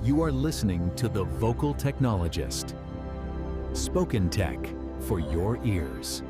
You are listening to The Vocal Technologist. Spoken tech for your ears.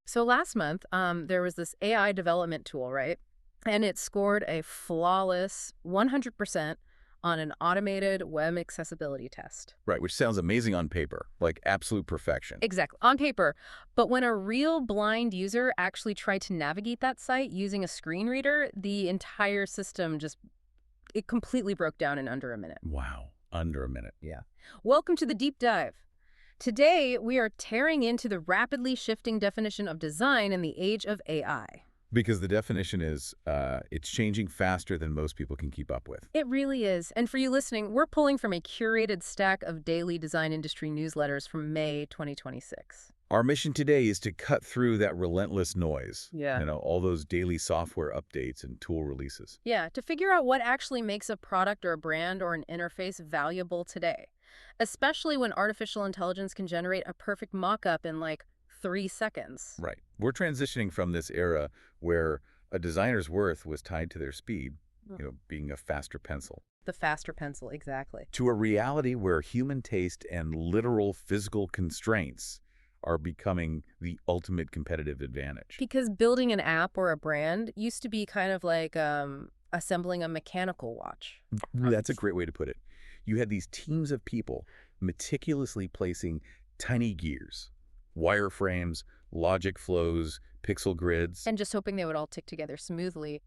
So last month, there was this AI development tool, right? And it scored a flawless 100% on an automated web accessibility test. Right, which sounds amazing on paper, like absolute perfection. Exactly, on paper. But when a real blind user actually tried to navigate that site using a screen reader, the entire system it completely broke down in under a minute. Wow, under a minute. Yeah. Welcome to the deep dive. Today, we are tearing into the rapidly shifting definition of design in the age of AI. Because the definition is, it's changing faster than most people can keep up with. It really is. And for you listening, we're pulling from a curated stack of daily design industry newsletters from May 2026. Our mission today is to cut through that relentless noise. Yeah. All those daily software updates and tool releases. Yeah, to figure out what actually makes a product or a brand or an interface valuable today, especially when artificial intelligence can generate a perfect mock-up in like 3 seconds. Right. We're transitioning from this era where a designer's worth was tied to their speed, being a faster pencil, The faster pencil, exactly. to a reality where human taste and literal physical constraints are becoming the ultimate competitive advantage. Because building an app or a brand used to be kind of like assembling a mechanical watch. That's a great way to put it. You had these teams of people meticulously placing tiny gears, wireframes, logic flows, pixel grids. And just hoping they would all tick together smoothly.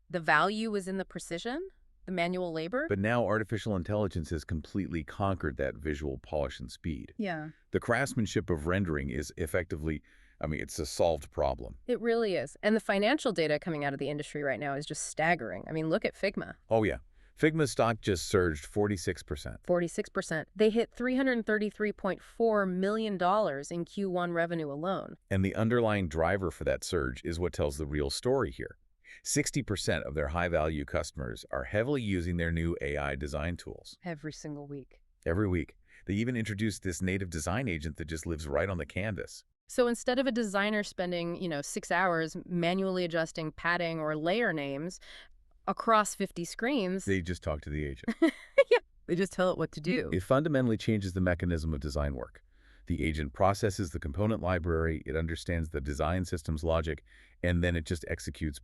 The value was in the precision, the manual labor. But now artificial intelligence has completely conquered that visual polish and speed. Yeah. The craftsmanship of rendering is effectively, it's a solved problem. It really is. And the financial data coming out of the industry right now is just staggering. I mean, look at Figma. Oh, yeah. Figma's stock just surged 46%. 46%. They hit $333.4 million in Q1 revenue alone. And the underlying driver for that surge is what tells the real story here. 60% of their high-value customers are heavily using their new AI design tools. Every single week. Every week. They even introduced this native design agent that just lives right on the canvas. So instead of a designer spending, 6 hours manually adjusting padding or layer names across 50 screens, They just talk to the agent. yeah, they just tell it what to do. It fundamentally changes the mechanism of design work. The agent processes the component library, it understands the design system's logic, and then it just executes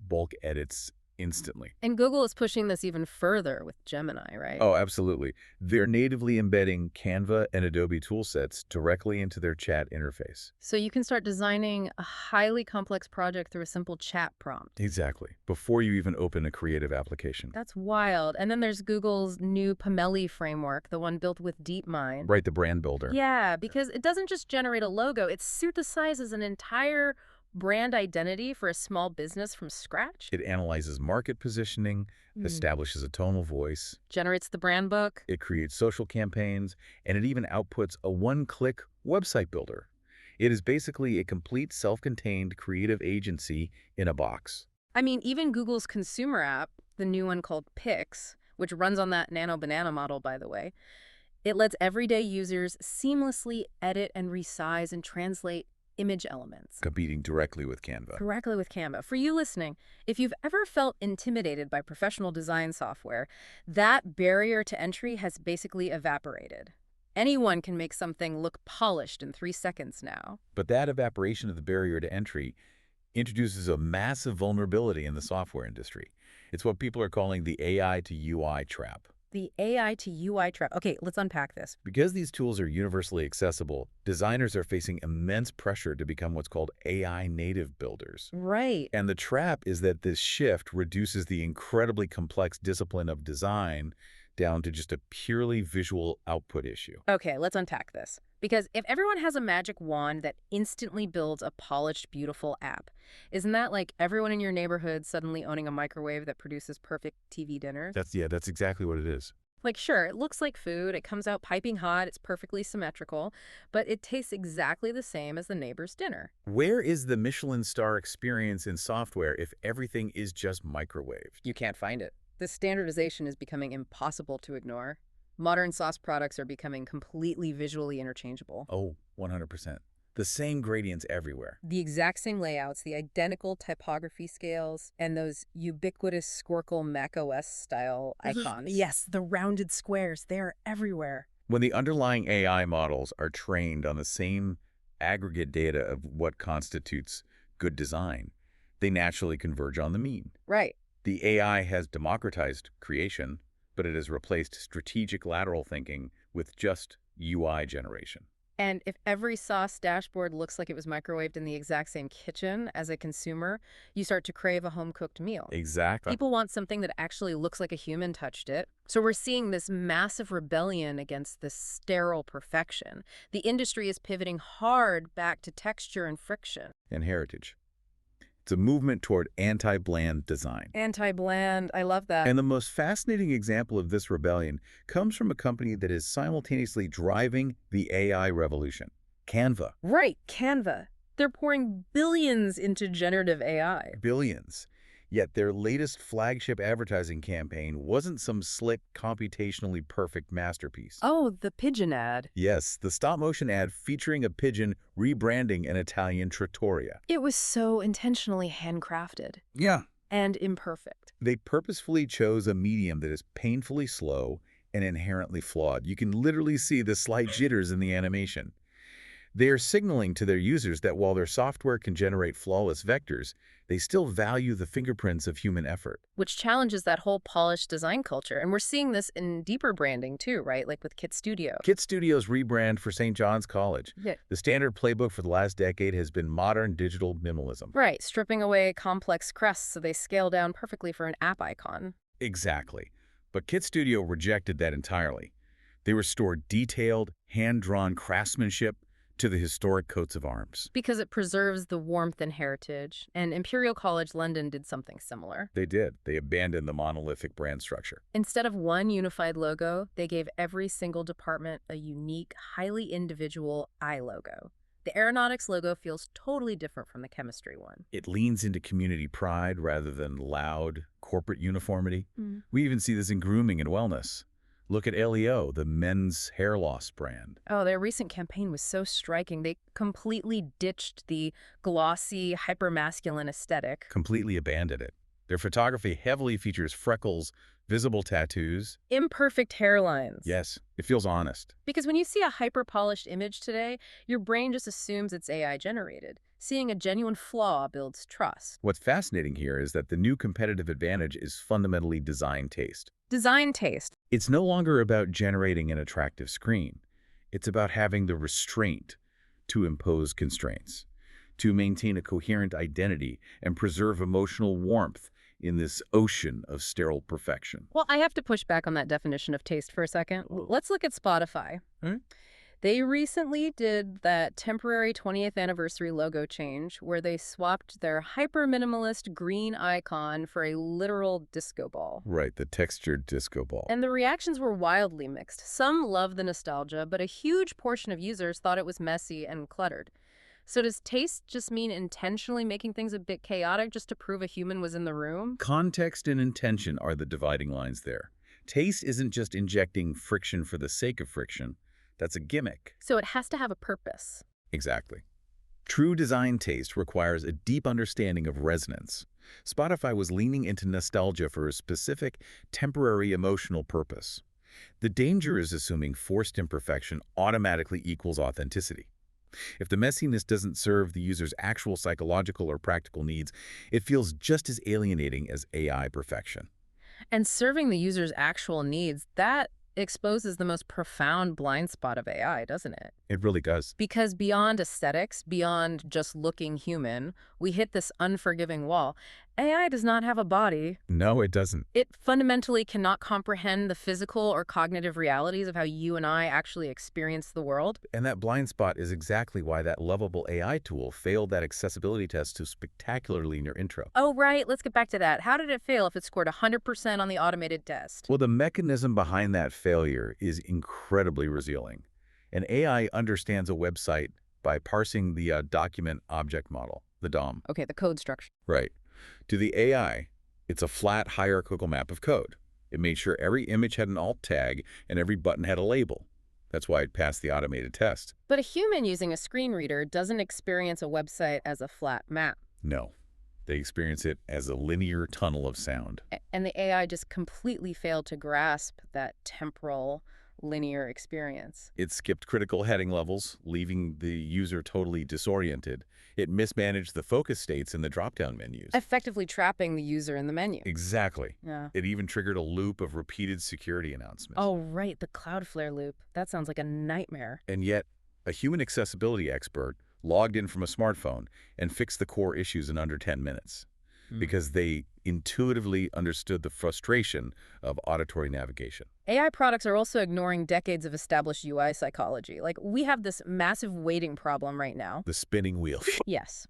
bulk edits instantly. And Google is pushing this even further with Gemini, right? Oh, absolutely. They're natively embedding Canva and Adobe toolsets directly into their chat interface. So you can start designing a highly complex project through a simple chat prompt. Exactly. Before you even open a creative application. That's wild. And then there's Google's new Pomeli framework, the one built with DeepMind. Right, the brand builder. Yeah, because it doesn't just generate a logo, it synthesizes an entire brand identity for a small business from scratch. It analyzes market positioning, establishes a tonal voice. Generates the brand book. It creates social campaigns, and it even outputs a one-click website builder. It is basically a complete self-contained creative agency in a box. I mean, even Google's consumer app, the new one called Pix, which runs on that Nano Banana model, by the way, it lets everyday users seamlessly edit and resize and translate image elements. Competing directly with Canva. Correctly with Canva. For you listening, if you've ever felt intimidated by professional design software, that barrier to entry has basically evaporated. Anyone can make something look polished in 3 seconds now. But that evaporation of the barrier to entry introduces a massive vulnerability in the software industry. It's what people are calling the AI to UI trap. The AI to UI trap. Okay, let's unpack this. Because these tools are universally accessible, designers are facing immense pressure to become what's called AI native builders. Right. And the trap is that this shift reduces the incredibly complex discipline of design down to just a purely visual output issue. Okay, let's unpack this. Because if everyone has a magic wand that instantly builds a polished, beautiful app, isn't that like everyone in your neighborhood suddenly owning a microwave that produces perfect TV dinners? That's exactly what it is. Like, sure, it looks like food, it comes out piping hot, it's perfectly symmetrical, but it tastes exactly the same as the neighbor's dinner. Where is the Michelin star experience in software if everything is just microwaved? You can't find it. This standardization is becoming impossible to ignore. Modern sauce products are becoming completely visually interchangeable. Oh, 100%. The same gradients everywhere. The exact same layouts, the identical typography scales, and those ubiquitous Squircle macOS style icons. Yes, the rounded squares, they are everywhere. When the underlying AI models are trained on the same aggregate data of what constitutes good design, they naturally converge on the mean. Right. The AI has democratized creation, but it has replaced strategic lateral thinking with just UI generation. And if every sauce dashboard looks like it was microwaved in the exact same kitchen as a consumer, you start to crave a home-cooked meal. Exactly. People want something that actually looks like a human touched it. So we're seeing this massive rebellion against this sterile perfection. The industry is pivoting hard back to texture and friction. And heritage. It's a movement toward anti-bland design. Anti-bland, I love that. And the most fascinating example of this rebellion comes from a company that is simultaneously driving the AI revolution, Canva. Right, Canva. They're pouring billions into generative AI. Billions. Yet their latest flagship advertising campaign wasn't some slick, computationally perfect masterpiece. Oh, the pigeon ad. Yes, the stop-motion ad featuring a pigeon rebranding an Italian trattoria. It was so intentionally handcrafted. Yeah. And imperfect. They purposefully chose a medium that is painfully slow and inherently flawed. You can literally see the slight jitters in the animation. They are signaling to their users that while their software can generate flawless vectors, they still value the fingerprints of human effort. Which challenges that whole polished design culture. And we're seeing this in deeper branding too, right? Like with Kit Studio. Kit Studio's rebrand for St. John's College. Yeah. The standard playbook for the last decade has been modern digital minimalism. Right, stripping away complex crests so they scale down perfectly for an app icon. Exactly. But Kit Studio rejected that entirely. They restored detailed, hand-drawn craftsmanship to the historic coats of arms. Because it preserves the warmth and heritage, and Imperial College London did something similar. They did. They abandoned the monolithic brand structure. Instead of one unified logo, they gave every single department a unique, highly individual eye logo. The aeronautics logo feels totally different from the chemistry one. It leans into community pride rather than loud corporate uniformity. We even see this in grooming and wellness. Look at LEO, the men's hair loss brand. Oh, their recent campaign was so striking. They completely ditched the glossy, hypermasculine aesthetic. Completely abandoned it. Their photography heavily features freckles, visible tattoos. Imperfect hairlines. Yes, it feels honest. Because when you see a hyper-polished image today, your brain just assumes it's AI generated. Seeing a genuine flaw builds trust. What's fascinating here is that the new competitive advantage is fundamentally design taste. Design taste. It's no longer about generating an attractive screen. It's about having the restraint to impose constraints, to maintain a coherent identity and preserve emotional warmth in this ocean of sterile perfection. Well, I have to push back on that definition of taste for a second. Let's look at Spotify. They recently did that temporary 20th anniversary logo change where they swapped their hyper-minimalist green icon for a literal disco ball. Right, the textured disco ball. And the reactions were wildly mixed. Some loved the nostalgia, but a huge portion of users thought it was messy and cluttered. So does taste just mean intentionally making things a bit chaotic just to prove a human was in the room? Context and intention are the dividing lines there. Taste isn't just injecting friction for the sake of friction. That's a gimmick. So it has to have a purpose. Exactly. True design taste requires a deep understanding of resonance. Spotify was leaning into nostalgia for a specific, temporary emotional purpose. The danger is assuming forced imperfection automatically equals authenticity. If the messiness doesn't serve the user's actual psychological or practical needs, it feels just as alienating as AI perfection. And serving the user's actual needs, that exposes the most profound blind spot of AI, doesn't it? It really does. Because beyond aesthetics, beyond just looking human, we hit this unforgiving wall. AI does not have a body. No, it doesn't. It fundamentally cannot comprehend the physical or cognitive realities of how you and I actually experience the world. And that blind spot is exactly why that lovable AI tool failed that accessibility test so spectacularly in your intro. Oh, right. Let's get back to that. How did it fail if it scored 100% on the automated test? Well, the mechanism behind that failure is incredibly revealing. An AI understands a website by parsing the document object model, the DOM. Okay, the code structure. Right. To the AI, it's a flat hierarchical map of code. It made sure every image had an alt tag and every button had a label. That's why it passed the automated test. But a human using a screen reader doesn't experience a website as a flat map. No. They experience it as a linear tunnel of sound. And the AI just completely failed to grasp that temporal, linear experience. It skipped critical heading levels, leaving the user totally disoriented. It mismanaged the focus states in the drop-down menus. Effectively trapping the user in the menu. Exactly. Yeah. It even triggered a loop of repeated security announcements. Oh, right, the Cloudflare loop. That sounds like a nightmare. And yet, a human accessibility expert logged in from a smartphone and fixed the core issues in under 10 minutes because they intuitively understood the frustration of auditory navigation. AI products are also ignoring decades of established UI psychology. Like, we have this massive weighting problem right now. The spinning wheel. Yes.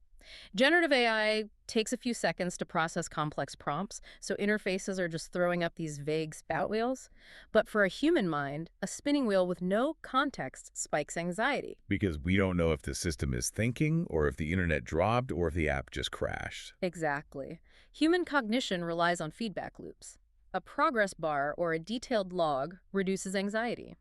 Generative AI takes a few seconds to process complex prompts, so interfaces are just throwing up these vague spout wheels. But for a human mind, a spinning wheel with no context spikes anxiety. Because we don't know if the system is thinking, or if the internet dropped, or if the app just crashed. Exactly. Human cognition relies on feedback loops. A progress bar or a detailed log reduces anxiety.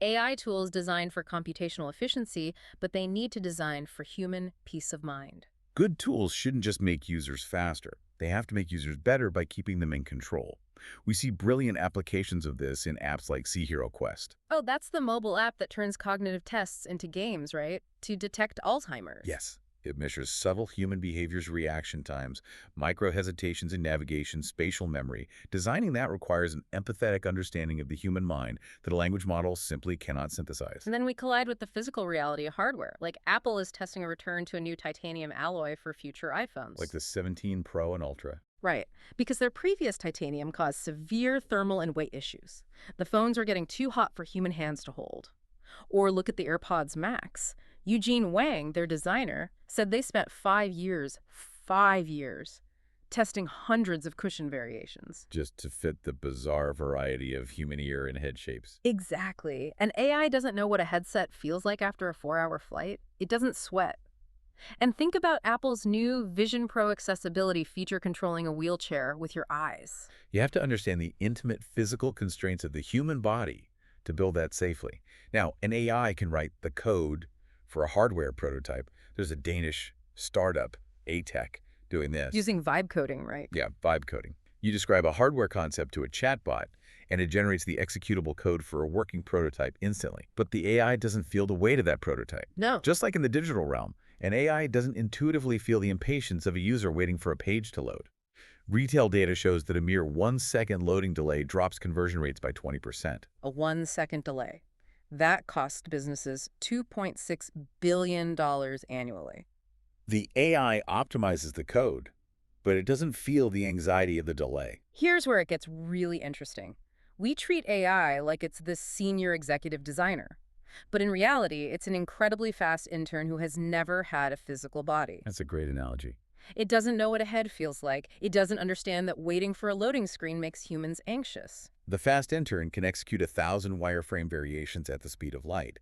AI tools designed for computational efficiency, but they need to design for human peace of mind. Good tools shouldn't just make users faster. They have to make users better by keeping them in control. We see brilliant applications of this in apps like Sea Hero Quest. Oh, that's the mobile app that turns cognitive tests into games, right? To detect Alzheimer's. Yes. It measures subtle human behavior's reaction times, micro-hesitations in navigation, spatial memory. Designing that requires an empathetic understanding of the human mind that a language model simply cannot synthesize. And then we collide with the physical reality of hardware. Like Apple is testing a return to a new titanium alloy for future iPhones. Like the 17 Pro and Ultra. Right, because their previous titanium caused severe thermal and weight issues. The phones were getting too hot for human hands to hold. Or look at the AirPods Max. Eugene Wang, their designer, said they spent 5 years, testing hundreds of cushion variations. Just to fit the bizarre variety of human ear and head shapes. Exactly. And AI doesn't know what a headset feels like after a 4-hour flight. It doesn't sweat. And think about Apple's new Vision Pro accessibility feature controlling a wheelchair with your eyes. You have to understand the intimate physical constraints of the human body to build that safely. Now, an AI can write the code for a hardware prototype. There's a Danish startup, ATech, doing this. Using vibe coding, right? Yeah, vibe coding. You describe a hardware concept to a chatbot, and it generates the executable code for a working prototype instantly. But the AI doesn't feel the weight of that prototype. No. Just like in the digital realm, an AI doesn't intuitively feel the impatience of a user waiting for a page to load. Retail data shows that a mere 1-second loading delay drops conversion rates by 20%. A 1-second delay. That cost businesses $2.6 billion annually. The AI optimizes the code, but it doesn't feel the anxiety of the delay. Here's where it gets really interesting. We treat AI like it's this senior executive designer. But in reality, it's an incredibly fast intern who has never had a physical body. That's a great analogy. It doesn't know what a head feels like. It doesn't understand that waiting for a loading screen makes humans anxious. The fast intern can execute 1,000 wireframe variations at the speed of light.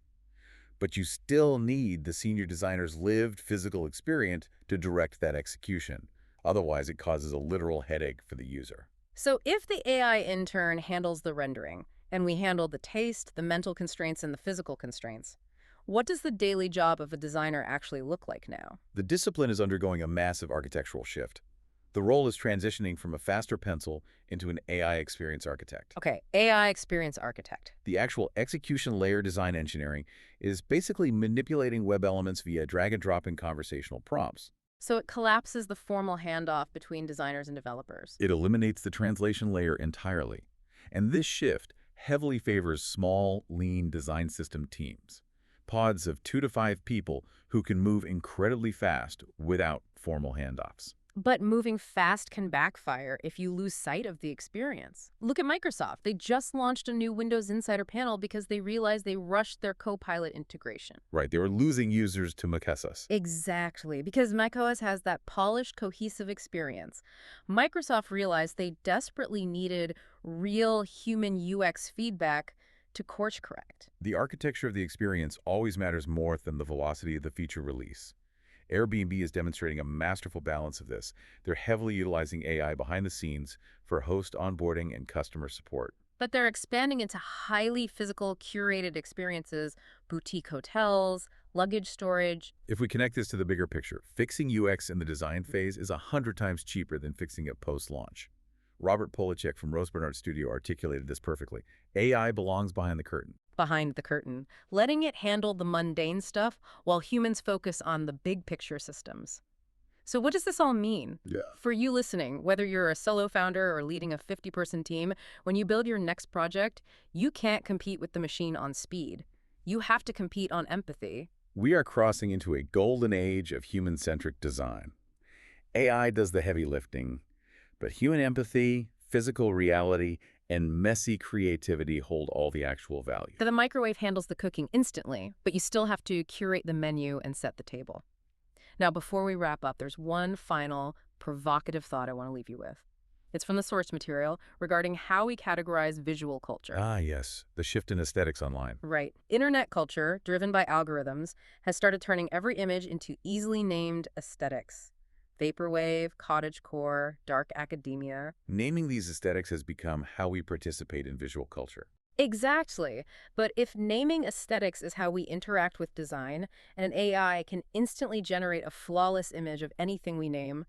But you still need the senior designer's lived physical experience to direct that execution. Otherwise, it causes a literal headache for the user. So if the AI intern handles the rendering, and we handle the taste, the mental constraints, and the physical constraints, what does the daily job of a designer actually look like now? The discipline is undergoing a massive architectural shift. The role is transitioning from a faster pencil into an AI experience architect. Okay, AI experience architect. The actual execution layer design engineering is basically manipulating web elements via drag-and-drop and conversational prompts. So it collapses the formal handoff between designers and developers. It eliminates the translation layer entirely. And this shift heavily favors small, lean design system teams. Pods of 2 to 5 people who can move incredibly fast without formal handoffs. But moving fast can backfire if you lose sight of the experience. Look at Microsoft. They just launched a new Windows Insider panel because they realized they rushed their Copilot integration. Right, they were losing users to macOS. Exactly, because macOS has that polished, cohesive experience. Microsoft realized they desperately needed real human UX feedback to course correct. The architecture of the experience always matters more than the velocity of the feature release. Airbnb is demonstrating a masterful balance of this. They're heavily utilizing AI behind the scenes for host onboarding and customer support. But they're expanding into highly physical, curated experiences, boutique hotels, luggage storage. If we connect this to the bigger picture, fixing UX in the design phase is 100 times cheaper than fixing it post-launch. Robert Polacek from Rose Bernard Studio articulated this perfectly. AI belongs behind the curtain. Behind the curtain, letting it handle the mundane stuff while humans focus on the big picture systems. So what does this all mean? For you listening, whether you're a solo founder or leading a 50-person team, when you build your next project, you can't compete with the machine on speed. You have to compete on empathy. We are crossing into a golden age of human-centric design. AI does the heavy lifting, but human empathy, physical reality, and messy creativity hold all the actual value. The microwave handles the cooking instantly, but you still have to curate the menu and set the table. Now, before we wrap up, there's one final provocative thought I want to leave you with. It's from the source material regarding how we categorize visual culture. Ah, yes, the shift in aesthetics online. Right. Internet culture, driven by algorithms, has started turning every image into easily named aesthetics. Vaporwave, cottagecore, dark academia. Naming these aesthetics has become how we participate in visual culture. Exactly. But if naming aesthetics is how we interact with design, and an AI can instantly generate a flawless image of anything we name,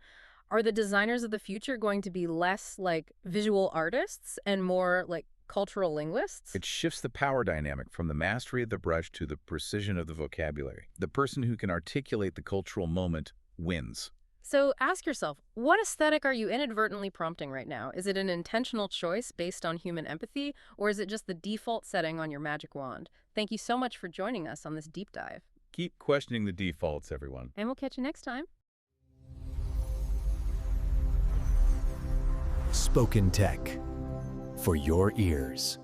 are the designers of the future going to be less like visual artists and more like cultural linguists? It shifts the power dynamic from the mastery of the brush to the precision of the vocabulary. The person who can articulate the cultural moment wins. So ask yourself, what aesthetic are you inadvertently prompting right now? Is it an intentional choice based on human empathy, or is it just the default setting on your magic wand? Thank you so much for joining us on this deep dive. Keep questioning the defaults, everyone. And we'll catch you next time. Spoken Tech for your ears.